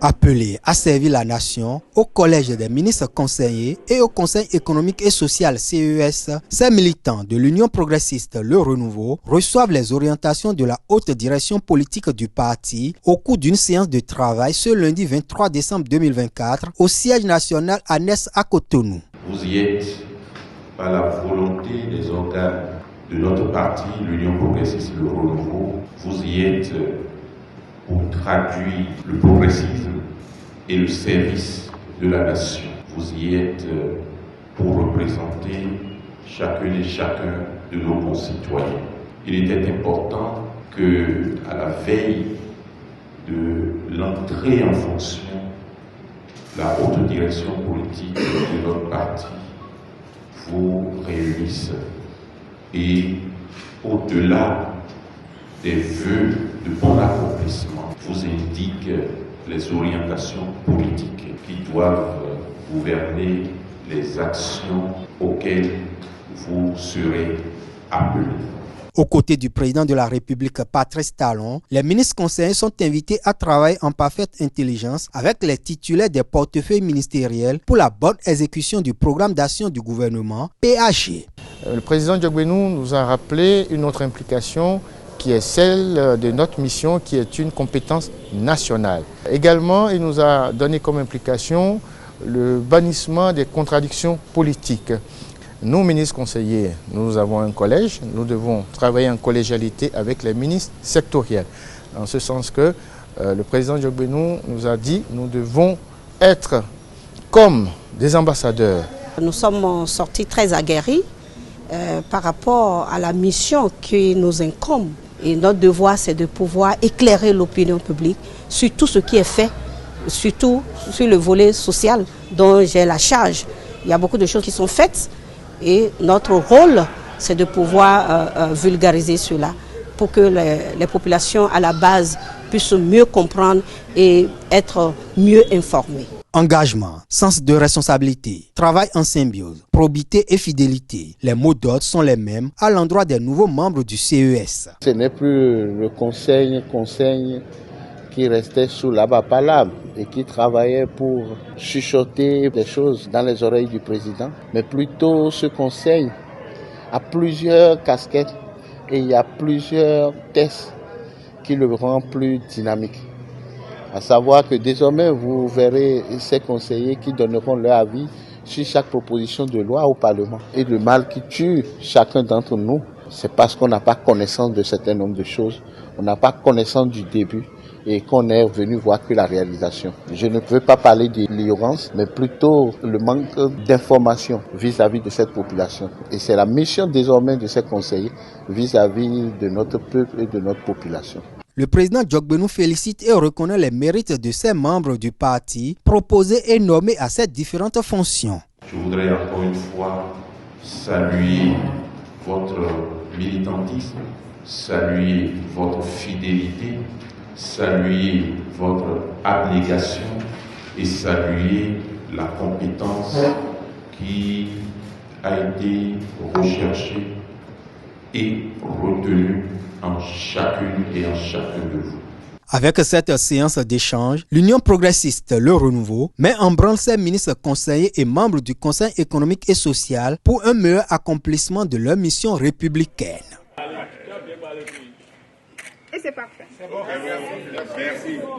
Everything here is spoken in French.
Appelés à servir la nation, au Collège des ministres conseillers et au Conseil économique et social CES, ces militants de l'Union progressiste Le Renouveau reçoivent les orientations de la haute direction politique du parti au cours d'une séance de travail ce lundi 23 décembre 2024 au siège national annexe à Cotonou. Vous y êtes par la volonté des organes de notre parti, l'Union progressiste Le Renouveau. Vous y êtes pour traduire le progressisme et le service de la nation. Vous y êtes pour représenter chacune et chacun de nos concitoyens. Il était important que, à la veille de l'entrée en fonction, la haute direction politique de notre parti vous réunisse et, au-delà des vœux de bon accomplissement, vous indique les orientations politiques qui doivent gouverner les actions auxquelles vous serez appelés. Aux côtés du président de la République, Patrice Talon, les ministres conseillers sont invités à travailler en parfaite intelligence avec les titulaires des portefeuilles ministériels pour la bonne exécution du programme d'action du gouvernement, PAG. Le président Diogbenou nous a rappelé une autre implication qui est celle de notre mission, qui est une compétence nationale. Également, il nous a donné comme implication le bannissement des contradictions politiques. Nous, ministres conseillers, nous avons un collège, nous devons travailler en collégialité avec les ministres sectoriels. En ce sens que le président Diogbenou nous a dit que nous devons être comme des ambassadeurs. Nous sommes sortis très aguerris par rapport à la mission qui nous incombe. Et notre devoir, c'est de pouvoir éclairer l'opinion publique sur tout ce qui est fait, surtout sur le volet social dont j'ai la charge. Il y a beaucoup de choses qui sont faites et notre rôle, c'est de pouvoir vulgariser cela pour que les populations à la base puissent mieux comprendre et être mieux informées. Engagement, sens de responsabilité, travail en symbiose, probité et fidélité. Les mots d'ordre sont les mêmes à l'endroit des nouveaux membres du CES. Ce n'est plus le conseil qui restait sous la palabre et qui travaillait pour chuchoter des choses dans les oreilles du président, mais plutôt ce conseil a plusieurs casquettes et il y a plusieurs tests qui le rendent plus dynamique. À savoir que désormais, vous verrez ces conseillers qui donneront leur avis sur chaque proposition de loi au Parlement. Et le mal qui tue chacun d'entre nous, c'est parce qu'on n'a pas connaissance de certain nombre de choses, on n'a pas connaissance du début et qu'on est venu voir que la réalisation. Je ne peux pas parler de l'ignorance, mais plutôt le manque d'information vis-à-vis de cette population. Et c'est la mission désormais de ces conseillers vis-à-vis de notre peuple et de notre population. Le président Diogbenou félicite et reconnaît les mérites de ses membres du parti proposés et nommés à ces différentes fonctions. Je voudrais encore une fois saluer votre militantisme, saluer votre fidélité, saluer votre abnégation et saluer la compétence qui a été recherchée et retenue en chacune et en chacun de vous. Avec cette séance d'échange, l'Union progressiste Le Renouveau met en branle ses ministres conseillers et membres du Conseil économique et social pour un meilleur accomplissement de leur mission républicaine. Et c'est parfait.